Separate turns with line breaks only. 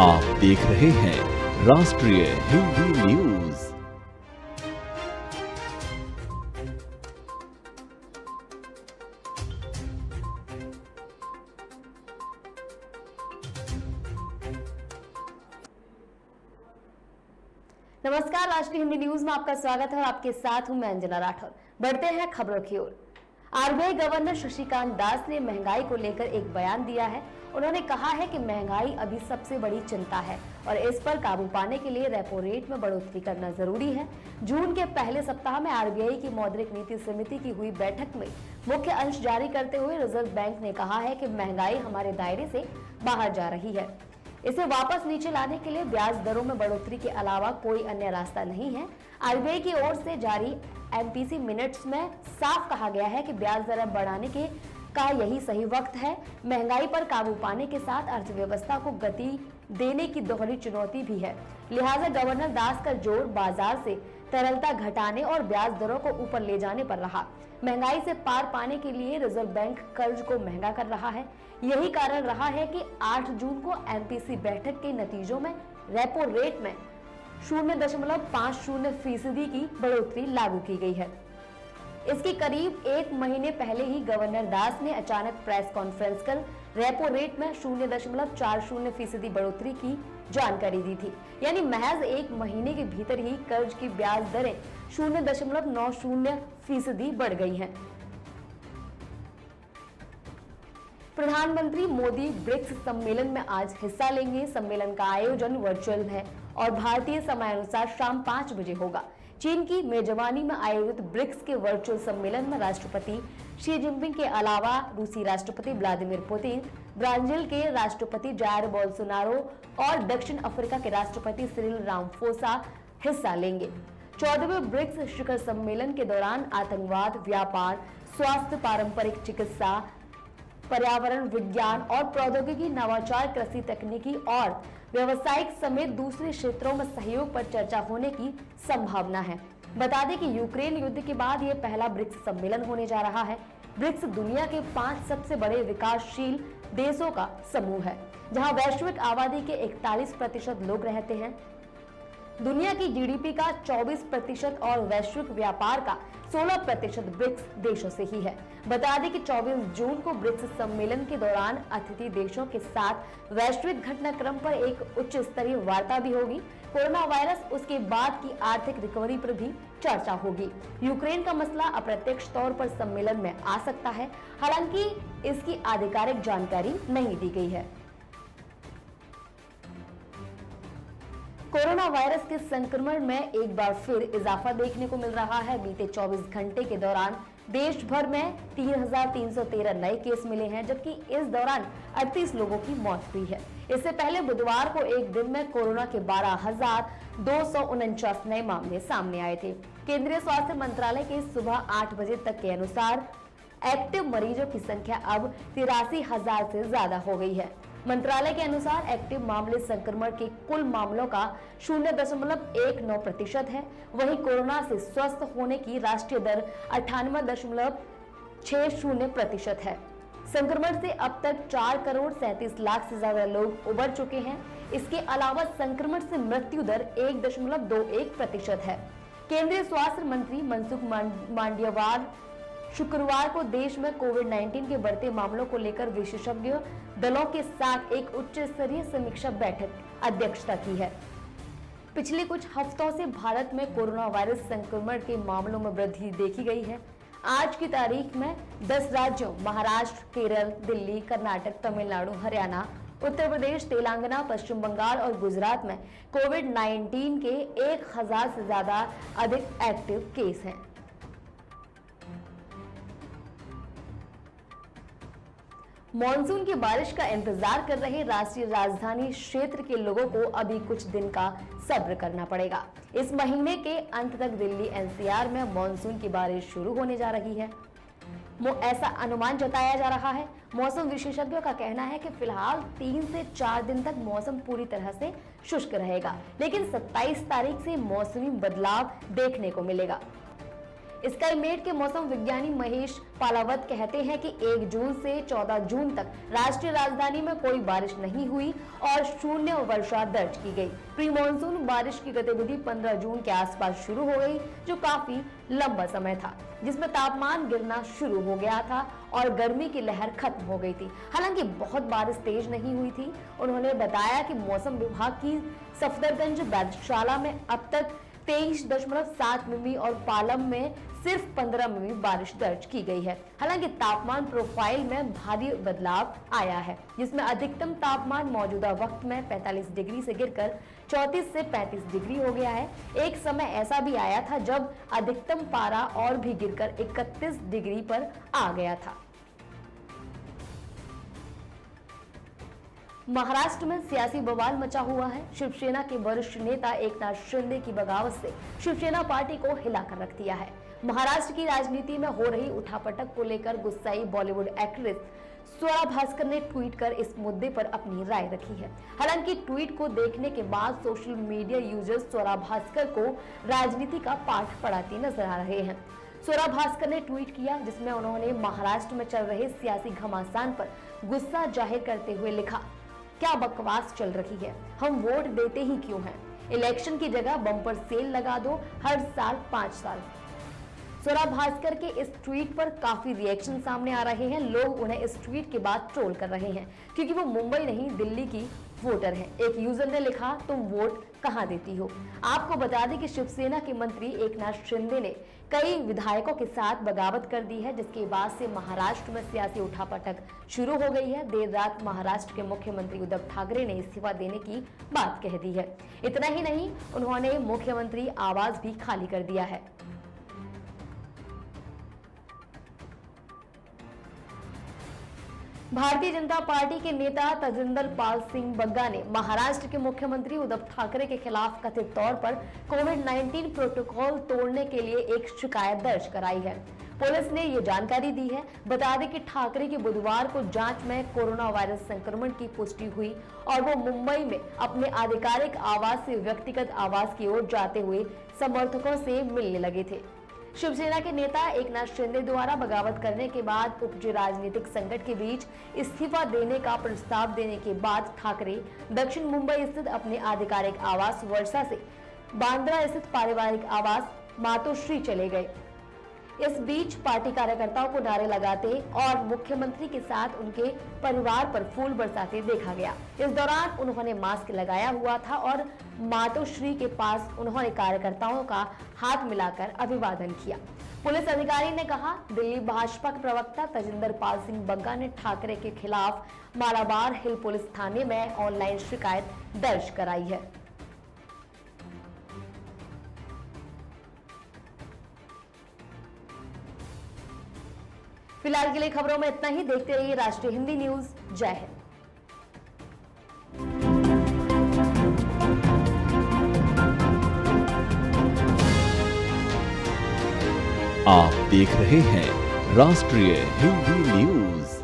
आप देख रहे हैं राष्ट्रीय हिंदी न्यूज।
नमस्कार, राष्ट्रीय हिंदी न्यूज में आपका स्वागत है और आपके साथ हूं मैं अंजना राठौर। बढ़ते हैं खबरों की ओर। आरबीआई गवर्नर शक्तिकांत दास ने महंगाई को लेकर एक बयान दिया है। उन्होंने कहा है कि महंगाई अभी सबसे बड़ी चिंता है और इस पर काबू पाने के लिए रेपो रेट में बढ़ोतरी करना जरूरी है। जून के पहले सप्ताह में आरबीआई की मौद्रिक नीति समिति की हुई बैठक में मुख्य अंश जारी करते हुए रिजर्व बैंक ने कहा है कि महंगाई हमारे दायरे से बाहर जा रही है। इसे वापस नीचे लाने के लिए ब्याज दरों में बढ़ोतरी के अलावा कोई अन्य रास्ता नहीं है। आरबीआई की ओर से जारी एमपीसी मिनट्स में साफ कहा गया है कि ब्याज दर बढ़ाने का यही सही वक्त है। महंगाई पर काबू पाने के साथ अर्थव्यवस्था को गति देने की दोहरी चुनौती भी है, लिहाजा गवर्नर दास का जोर बाजार से तरलता घटाने और ब्याज दरों को ऊपर ले जाने पर रहा। महंगाई से पार पाने के लिए रिजर्व बैंक कर्ज को महंगा कर रहा है। यही कारण रहा है कि 8 जून को एमपीसी बैठक के नतीजों में रेपो रेट में 0.50% की बढ़ोतरी लागू की गई है। इसकी करीब एक महीने पहले ही गवर्नर दास ने अचानक प्रेस कॉन्फ्रेंस कर रेपो रेट में 0.40% बढ़ोतरी की जानकारी दी थी। यानी महज एक महीने के भीतर ही कर्ज की ब्याज दरें 0.90% बढ़ गई हैं। प्रधानमंत्री मोदी ब्रिक्स सम्मेलन में आज हिस्सा लेंगे। सम्मेलन का आयोजन वर्चुअल है और भारतीय समयानुसार शाम 5 बजे होगा। चीन की मेजबानी में आयोजित ब्रिक्स के वर्चुअल सम्मेलन में राष्ट्रपति शी जिनपिंग के अलावा रूसी राष्ट्रपति व्लादिमीर पुतिन, ब्राजील के राष्ट्रपति जायर बोल्सोनारो और दक्षिण अफ्रीका के राष्ट्रपति सिरिल रामाफोसा हिस्सा लेंगे। 14वें ब्रिक्स शिखर सम्मेलन के दौरान आतंकवाद, व्यापार, स्वास्थ्य, पारंपरिक चिकित्सा, पर्यावरण विज्ञान और प्रौद्योगिकी, नवाचार, कृषि तकनीकी और व्यवसायिक समेत दूसरे क्षेत्रों में सहयोग पर चर्चा होने की संभावना है। बता दें कि यूक्रेन युद्ध के बाद ये पहला ब्रिक्स सम्मेलन होने जा रहा है। ब्रिक्स दुनिया के 5 सबसे बड़े विकासशील देशों का समूह है, जहां वैश्विक आबादी के 41% लोग रहते हैं। दुनिया की जीडीपी का 24% और वैश्विक व्यापार का 16% ब्रिक्स देशों से ही है। बता दें कि 24 जून को ब्रिक्स सम्मेलन के दौरान अतिथि देशों के साथ वैश्विक घटनाक्रम पर एक उच्च स्तरीय वार्ता भी होगी। कोरोना वायरस, उसके बाद की आर्थिक रिकवरी पर भी चर्चा होगी। यूक्रेन का मसला अप्रत्यक्ष तौर पर सम्मेलन में आ सकता है, हालांकि इसकी आधिकारिक जानकारी नहीं दी गई है। कोरोना वायरस के संक्रमण में एक बार फिर इजाफा देखने को मिल रहा है। बीते 24 घंटे के दौरान देश भर में 3,313 नए केस मिले हैं, जबकि इस दौरान 38 लोगों की मौत हुई है। इससे पहले बुधवार को एक दिन में कोरोना के 12,249 नए मामले सामने आए थे। केंद्रीय स्वास्थ्य मंत्रालय के सुबह 8 बजे तक के अनुसार एक्टिव मरीजों की संख्या अब 83,000 से ज्यादा हो गई है। मंत्रालय के अनुसार एक्टिव मामले संक्रमण के कुल मामलों का 0.19% है। वहीं कोरोना से स्वस्थ होने की राष्ट्रीय दर 98.60% है। संक्रमण से अब तक 4,37,00,000 से ज्यादा लोग उबर चुके हैं। इसके अलावा संक्रमण से मृत्यु दर 1.21% है। केंद्रीय स्वास्थ्य मंत्री मनसुख मांडविया शुक्रवार को देश में कोविड-19 के बढ़ते मामलों को लेकर विशेषज्ञ दलों के साथ एक उच्च स्तरीय समीक्षा बैठक अध्यक्षता की है। पिछले कुछ हफ्तों से भारत में कोरोना वायरस संक्रमण के मामलों में वृद्धि देखी गई है। आज की तारीख में 10 राज्यों महाराष्ट्र, केरल, दिल्ली, कर्नाटक, तमिलनाडु, हरियाणा, उत्तर प्रदेश, तेलंगाना, पश्चिम बंगाल और गुजरात में कोविड-19 के 1,000 से ज्यादा अधिक एक्टिव केस हैं। मॉनसून की बारिश का इंतजार कर रहे राष्ट्रीय राजधानी क्षेत्र के लोगों को अभी कुछ दिन का सब्र करना पड़ेगा। इस महीने के अंत तक दिल्ली एनसीआर में मॉनसून की बारिश शुरू होने जा रही है, ऐसा अनुमान जताया जा रहा है। मौसम विशेषज्ञों का कहना है कि फिलहाल 3 से 4 दिन तक मौसम पूरी तरह से शुष्क रहेगा, लेकिन 27 तारीख से मौसमी बदलाव देखने को मिलेगा। स्काईमेट के मौसम विज्ञानी महेश पालावत कहते हैं कि 1 जून से 14 जून तक राष्ट्रीय राजधानी में कोई बारिश नहीं हुई और 0 वर्षा दर्ज की गई। प्री मानसून बारिश की गतिविधि 15 जून के आसपास शुरू हो गई, जो काफी लंबा समय था, जिसमें तापमान गिरना शुरू हो गया था और गर्मी की लहर खत्म हो गई थी। हालांकि बहुत बारिश तेज नहीं हुई थी। उन्होंने बताया कि मौसम विभाग की सफदरगंज वेधशाला में अब तक 23.7 मिमी और पालम में सिर्फ 15 मिमी बारिश दर्ज की गई है। हालांकि तापमान प्रोफाइल में भारी बदलाव आया है, जिसमें अधिकतम तापमान मौजूदा वक्त में 45 डिग्री से गिरकर 34 से 35 डिग्री हो गया है। एक समय ऐसा भी आया था जब अधिकतम पारा और भी गिरकर 31 डिग्री पर आ गया था। महाराष्ट्र में सियासी बवाल मचा हुआ है। शिवसेना के वरिष्ठ नेता एकनाथ शिंदे की बगावत से शिवसेना पार्टी को हिलाकर रख दिया है। महाराष्ट्र की राजनीति में हो रही उठापटक को लेकर गुस्साई बॉलीवुड एक्ट्रेस स्वरा भास्कर ने ट्वीट कर इस मुद्दे पर अपनी राय रखी है। हालांकि ट्वीट को देखने के बाद social media users Swara Bhaskar को राजनीति का पाठ पढ़ाते नजर आ रहे हैं। स्वरा भास्कर ने ट्वीट किया, जिसमें उन्होंने महाराष्ट्र में चल रहे सियासी घमासान पर गुस्सा जाहिर करते हुए लिखा, क्या बकवास चल रही है, हम वोट देते ही क्यों हैं? इलेक्शन की जगह बम्पर सेल लगा दो, हर साल 5 साल। स्वरा भास्कर के इस ट्वीट पर काफी रिएक्शन सामने आ रहे हैं। लोग उन्हें इस ट्वीट के बाद ट्रोल कर रहे हैं, क्योंकि वो मुंबई नहीं दिल्ली की वोटर है। एक यूजर ने लिखा, तुम वोट कहां देती हो? आपको बता दें कि शिवसेना के मंत्री एकनाथ शिंदे ने कई विधायकों के साथ बगावत कर दी है, जिसके बाद से महाराष्ट्र में सियासी उठापटक शुरू हो गई है। देर रात महाराष्ट्र के मुख्यमंत्री उद्धव ठाकरे ने इस्तीफा देने की बात कह दी है। इतना ही नहीं, उन्होंने मुख्यमंत्री आवास भी खाली कर दिया है। भारतीय जनता पार्टी के नेता तजिंदर पाल सिंह बग्गा ने महाराष्ट्र के मुख्यमंत्री उद्धव ठाकरे के खिलाफ कथित तौर पर कोविड-19 प्रोटोकॉल तोड़ने के लिए एक शिकायत दर्ज कराई है। पुलिस ने ये जानकारी दी है। बता दें कि ठाकरे की बुधवार को जांच में कोरोना वायरस संक्रमण की पुष्टि हुई और वो मुंबई में अपने आधिकारिक आवास से व्यक्तिगत आवास की ओर जाते हुए समर्थकों से मिलने लगे थे। शिवसेना के नेता एकनाथ शिंदे द्वारा बगावत करने के बाद उपजे राजनीतिक संकट के बीच इस्तीफा देने का प्रस्ताव देने के बाद ठाकरे दक्षिण मुंबई स्थित अपने आधिकारिक आवास वर्षा से बांद्रा स्थित पारिवारिक आवास मातोश्री चले गए। इस बीच पार्टी कार्यकर्ताओं को नारे लगाते और मुख्यमंत्री के साथ उनके परिवार पर फूल बरसाते देखा गया। इस दौरान उन्होंने मास्क लगाया हुआ था और मातोश्री के पास उन्होंने कार्यकर्ताओं का हाथ मिलाकर अभिवादन किया। पुलिस अधिकारी ने कहा, दिल्ली भाजपा के प्रवक्ता तजिंदर पाल सिंह बग्गा ने ठाकरे के खिलाफ मालाबार हिल पुलिस थाने में ऑनलाइन शिकायत दर्ज कराई है। फिलहाल के लिए खबरों में इतना ही। देखते रहिए राष्ट्रीय हिंदी न्यूज। जय हिंद।
आप देख रहे हैं राष्ट्रीय हिंदी न्यूज।